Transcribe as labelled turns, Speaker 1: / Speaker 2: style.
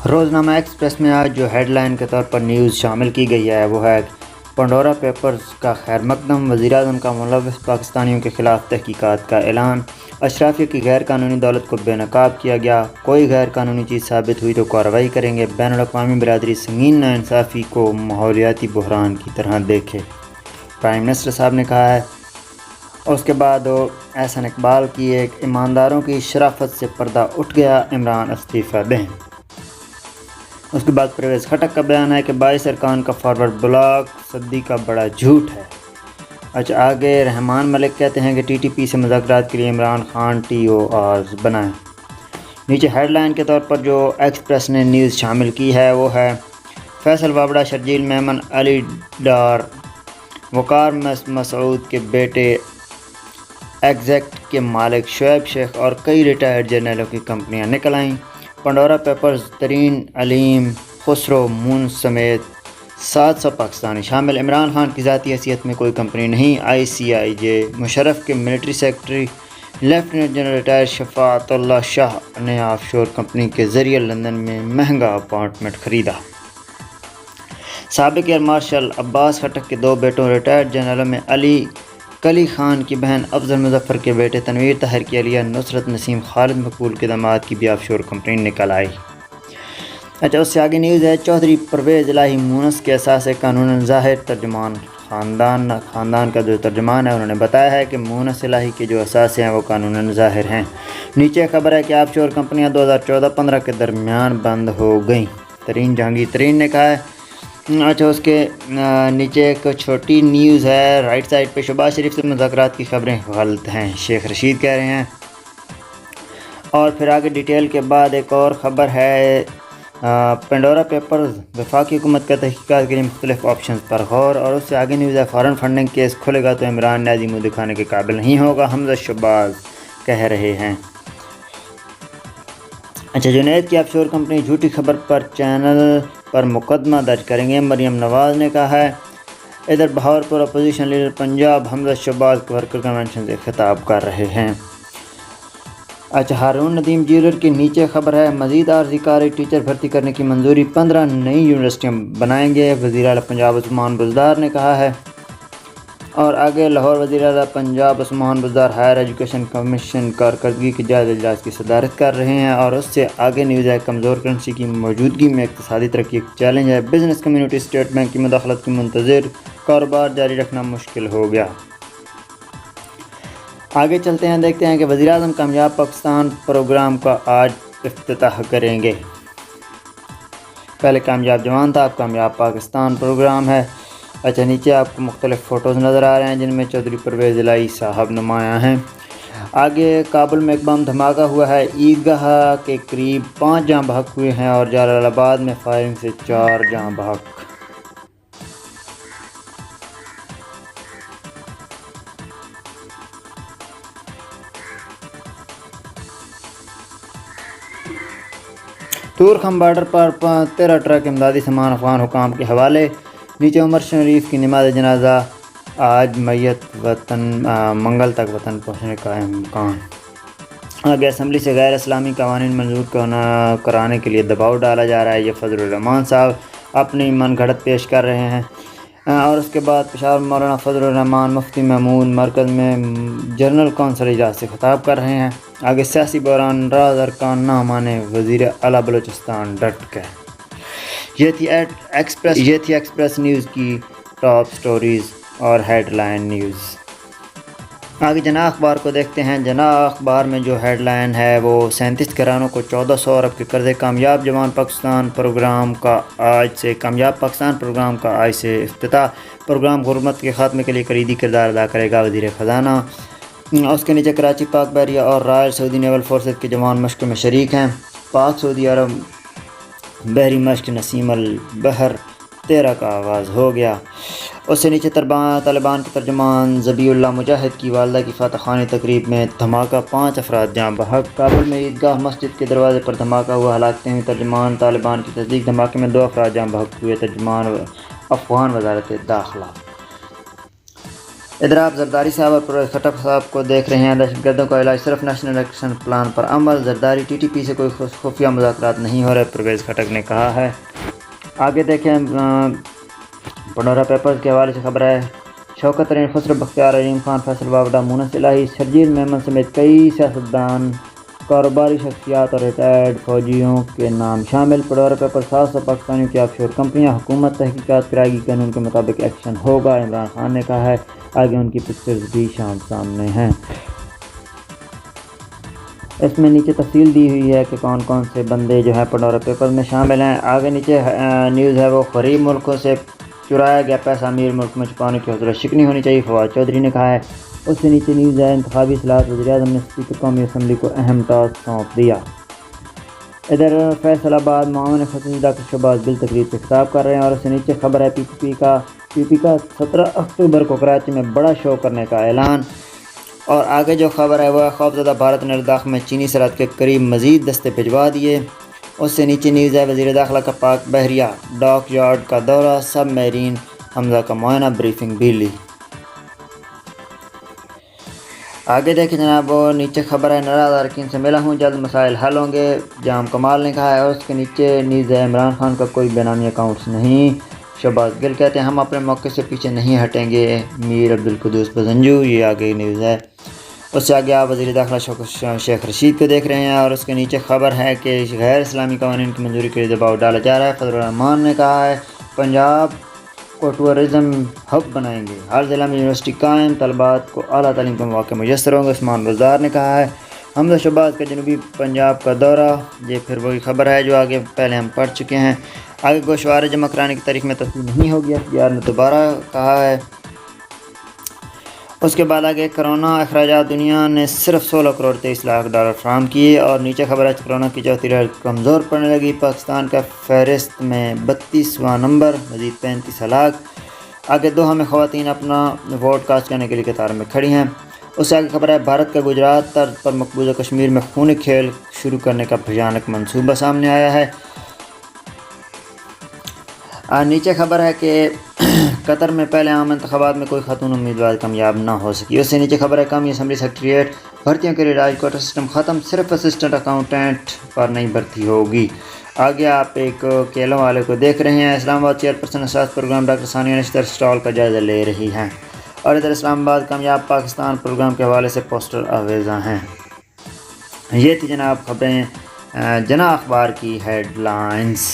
Speaker 1: روزنامہ ایکسپریس میں آج جو ہیڈ لائن کے طور پر نیوز شامل کی گئی ہے وہ ہے پنڈورا پیپرز کا خیر مقدم، وزیراعظم کا ملوث پاکستانیوں کے خلاف تحقیقات کا اعلان، اشرافیہ کی غیر قانونی دولت کو بے نقاب کیا گیا، کوئی غیر قانونی چیز ثابت ہوئی تو کارروائی کریں گے، بین الاقوامی برادری سنگین ناانصافی کو ماحولیاتی بحران کی طرح دیکھے، پرائم منسٹر صاحب نے کہا ہے۔ اس کے بعد احسن اقبال کی ایک ایمانداروں کی شرافت سے پردہ اٹھ گیا، عمران استعفیٰ دیں۔ اس کے بعد پرویز خٹک کا بیان ہے کہ 22 ارکان کا فارورڈ بلاک صدی کا بڑا جھوٹ ہے۔ اچھا، آگے رحمان ملک کہتے ہیں کہ ٹی ٹی پی سے مذاکرات کے لیے عمران خان ٹی او آرز بنائیں۔ نیچے ہیڈ لائن کے طور پر جو ایکسپریس نے نیوز شامل کی ہے وہ ہے فیصل وابڑہ، شرجیل میمن، علی ڈار، وقار مسعود کے بیٹے، ایگزیکٹ کے مالک شعیب شیخ اور کئی ریٹائرڈ جرنیلوں کی کمپنیاں نکل آئیں۔ پنڈورا پیپرز، ترین، علیم، خسرو مون سمیت 700 پاکستانی شامل۔ عمران خان کی ذاتی حیثیت میں کوئی کمپنی نہیں۔ آئی سی آئی جے، مشرف کے military secretary lieutenant general retire شفاعت اللہ شاہ نے آف شور کمپنی کے ذریعے لندن میں مہنگا اپارٹمنٹ خریدا۔ سابق ایئر مارشل عباس خٹک کے 2 بیٹوں ریٹائرڈ جنرلوں میں علی کلی خان کی بہن افضل مظفر کے بیٹے تنویر طاہر کی اہلیہ نصرت نسیم خالد مقبول کے داماد کی بھی آف شور کمپنی نکل آئی۔ اچھا، اس سے آگے نیوز ہے چودھری پرویز الہی مونس کے اثاثے قانون ظاہر ترجمان خاندان کا جو ترجمان ہے انہوں نے بتایا ہے کہ مونس الہی کے جو اثاثے ہیں وہ قانون ظاہر ہیں۔ نیچے خبر ہے کہ آف شور کمپنیاں 2014-15 کے درمیان بند ہو گئیں، ترین جہانگیر ترین نے کہا ہے۔ اچھا، اس کے نیچے ایک چھوٹی نیوز ہے رائٹ سائڈ پہ، شہباز شریف سے مذاکرات کی خبریں غلط ہیں، شیخ رشید کہہ رہے ہیں۔ اور پھر آگے ڈیٹیل کے بعد ایک اور خبر ہے پنڈورا پیپرز، وفاقی حکومت کا تحقیقات کے لیے مختلف آپشنز پر غور، اور اس سے آگے نیوز ہے فارن فنڈنگ کیس کھلے گا تو عمران نیازی منہ دکھانے کے قابل نہیں ہوگا، حمزہ شہباز کہہ رہے ہیں۔ اچھا، جنید کی آف شور کمپنی جھوٹی خبر پر چینل پر مقدمہ درج کریں گے، مریم نواز نے کہا ہے۔ ادھر بہاولپور اپوزیشن لیڈر پنجاب حمزہ شہباز ورکر کنونشن سے خطاب کر رہے ہیں۔ اچھا، ہارون ندیم جیولر کے نیچے خبر ہے مزید عارضی قاری ٹیچر بھرتی کرنے کی منظوری، 15 نئی یونیورسٹیاں بنائیں گے، وزیر اعلیٰ پنجاب عثمان بزدار نے کہا ہے۔ اور آگے لاہور وزیر اعلیٰ Punjab Usman Buzdar higher education commission کارکردگی کے جائزہ اجلاس کی صدارت کر رہے ہیں، اور اس سے آگے نیوز ہے کمزور کرنسی کی موجودگی میں اقتصادی ترقی ایک چیلنج ہے، بزنس کمیونٹی اسٹیٹ بینک کی مداخلت کی منتظر، کاروبار جاری رکھنا مشکل ہو گیا۔ آگے چلتے ہیں، دیکھتے ہیں کہ وزیراعظم کامیاب پاکستان پروگرام کا آج افتتاح کریں گے۔ پہلے کامیاب جوان تھا، اب کامیاب پاکستان پروگرام ہے۔ اچھا، نیچے آپ کو مختلف فوٹوز نظر آ رہے ہیں جن میں چودھری پرویز الہی صاحب نمایاں ہیں۔ آگے کابل میں ایک بم دھماکہ ہوا ہے، عیدگاہ کے قریب 5 جاں بحق ہوئے ہیں، اور جلال آباد میں فائرنگ سے 4 جاں بحق۔ تورخم بارڈر پر 13 ٹرک امدادی سامان افغان حکام کے حوالے۔ نیچے عمر شریف کی نماز جنازہ، آج میت وطن منگل تک وطن پہنچنے کا امکان۔ آگے اسمبلی سے غیر اسلامی قوانین منظور کرانے کے لیے دباؤ ڈالا جا رہا ہے، یہ فضل الرحمان صاحب اپنی من گھڑت پیش کر رہے ہیں۔ اور اس کے بعد پشاور مولانا فضل الرحمان مفتی محمود مرکز میں جنرل کونسل اجلاس سے خطاب کر رہے ہیں۔ آگے سیاسی بحران، راز ارکان نہ مانے وزیر اعلیٰ بلوچستان ڈٹ گئے۔ یہ تھی ایکسپریس نیوز کی ٹاپ سٹوریز اور ہیڈ لائن نیوز۔ آگے جناح اخبار کو دیکھتے ہیں۔ جناح اخبار میں جو ہیڈ لائن ہے وہ 37 گھرانوں کو 1400 ارب کے قرضے، کامیاب پاکستان پروگرام کا آج سے افتتاح، پروگرام غربت کے خاتمے کے لیے کلیدی کردار ادا کرے گا وزیر خزانہ۔ اس کے نیچے کراچی پاک بحریہ اور رائل سعودی نیول فورسز کے جوان مشق میں شریک ہیں، پاک سعودی عرب بحری مشق نسیم البحر 13 کا آغاز ہو گیا۔ اس سے نیچے طالبان کے ترجمان ذبیح اللہ مجاہد کی والدہ کی فاتح خوانی تقریب میں دھماکہ، 5 افراد جاں بحق۔ کابل میں عیدگاہ مسجد کے دروازے پر دھماکہ ہوا، ہلاکتیں ہوئیں، ترجمان طالبان کی تصدیق، دھماکے میں 2 افراد جاں بحق ہوئے، ترجمان افغان وزارت داخلہ۔ ادھر آپ زرداری صاحب اور پرویز خٹک صاحب کو دیکھ رہے ہیں۔ دہشت گردوں کا علاج صرف نیشنل ایکشن پلان پر عمل، زرداری ٹی ٹی پی سے کوئی خفیہ مذاکرات نہیں ہو رہے، پرویز خٹک نے کہا ہے۔ آگے دیکھیں پنڈورا پیپرز کے حوالے سے خبر ہے، شوکت ترین، خسرو بختیار، عظیم خان، فیصل وابڈہ، مونس الہی، شرجیل میمن سمیت کئی سیاستدان، کاروباری شخصیات اور ریٹائرڈ فوجیوں کے نام شامل۔ پنڈورا پیپرز 700 پاکستانیوں کی آف شور کمپنیاں، حکومت تحقیقات کرائے گی، قانون کے مطابق ایکشن ہوگا، عمران خان نے کہا ہے۔ آگے ان کی پکچرز بھی سامنے ہیں، اس میں نیچے تفصیل دی ہوئی ہے کہ کون کون سے بندے جو ہیں پنڈورا پیپر میں شامل ہیں۔ آگے نیچے نیوز ہے وہ غریب ملکوں سے چرایا گیا پیسہ امیر ملک میں چھپانے کی حوصلہ شکنی ہونی چاہیے، فواد چودھری نے کہا ہے۔ اس سے نیچے نیوز ہے انتخابی اصلاحات، وزیراعظم نے اسپیکر قومی اسمبلی کو اہم ٹاسک سونپ دیا۔ ادھر فیصل آباد معاون خصوصی ڈاکٹر شہباز گل تقریب سے خطاب کر رہے ہیں، اور اس سے نیچے خبر ہے پی پی کا 17 اکتوبر کو کراچی میں بڑا شو کرنے کا اعلان۔ اور آگے جو خبر ہے وہ خوفزدہ بھارت نے لداخ میں چینی سرحد کے قریب مزید دستے بھجوا دیے۔ اس سے نیچے نیوز ہے وزیر داخلہ کا پاک بحریہ ڈاک یارڈ کا دورہ، سب میرین حمزہ کا معائنہ، بریفنگ بھی لی۔ آگے دیکھیں جناب، وہ نیچے خبر ہے ناراض اراکین سے ملا ہوں، جلد مسائل حل ہوں گے، جام کمال نے کہا ہے۔ اور اس کے نیچے نیوز ہے عمران خان کا کوئی بے نامی اکاؤنٹس نہیں، شہباز گل کہتے ہیں ہم اپنے موقع سے پیچھے نہیں ہٹیں گے، میر عبدالقدوس بزنجو، یہ آگے نیوز ہے۔ اس سے آگے آپ وزیر داخلہ شیخ رشید کو دیکھ رہے ہیں، اور اس کے نیچے خبر ہے کہ غیر اسلامی قوانین کی منظوری کے لیے دباؤ ڈالا جا رہا ہے، فضل الرحمان نے کہا ہے پنجاب کو ٹورزم ہب بنائیں گے، ہر ضلع میں یونیورسٹی قائم، طلباء کو اعلیٰ تعلیم کے مواقع میسر ہوں گے، عثمان بزدار نے کہا ہے۔ حمزہ شہباز کا جنوبی پنجاب کا دورہ، یہ پھر وہی خبر ہے جو آگے پہلے ہم پڑھ چکے ہیں۔ آگے گوشوارے جمع کرانے کی تاریخ میں تبدیلی نہیں ہوگی، FBR نے دوبارہ کہا ہے۔ اس کے بعد آگے کرونا اخراجات، دنیا نے صرف 16 کروڑ 23 لاکھ ڈالر فراہم کیے، اور نیچے خبر ہے کرونا کی چوتھی لہر کمزور پڑنے لگی، پاکستان کا فہرست میں 32واں نمبر، مزید 35 ہلاک۔ آگے دوحہ میں خواتین اپنا ووٹ کاسٹ کرنے کے لیے قطار میں کھڑی ہیں۔ اس سے آگے خبر ہے بھارت کا گجرات طرز پر مقبوضہ کشمیر میں خونی کھیل شروع کرنے کا بھیانک منصوبہ سامنے آیا ہے۔ نیچے خبر ہے کہ قطر میں پہلے عام انتخابات میں کوئی خاتون امیدوار کامیاب نہ ہو سکی۔ اس سے نیچے خبر ہے قومی اسمبلی سیکریٹریٹ بھرتیوں کے لیے راج کوٹا سسٹم ختم، صرف اسسٹنٹ اکاؤنٹنٹ پر نئی بھرتی ہوگی۔ آگے آپ ایک کیلوں والے کو دیکھ رہے ہیں، اسلام آباد چیئرپرسن اساس پروگرام ڈاکٹر ثانیہ نشتر اسٹال کا جائزہ لے رہی ہیں، اور ادھر اسلام آباد کامیاب پاکستان پروگرام کے حوالے سے پوسٹر آویزاں ہیں۔ یہ تھی جناب خبریں جناح اخبار کی ہیڈ لائنز۔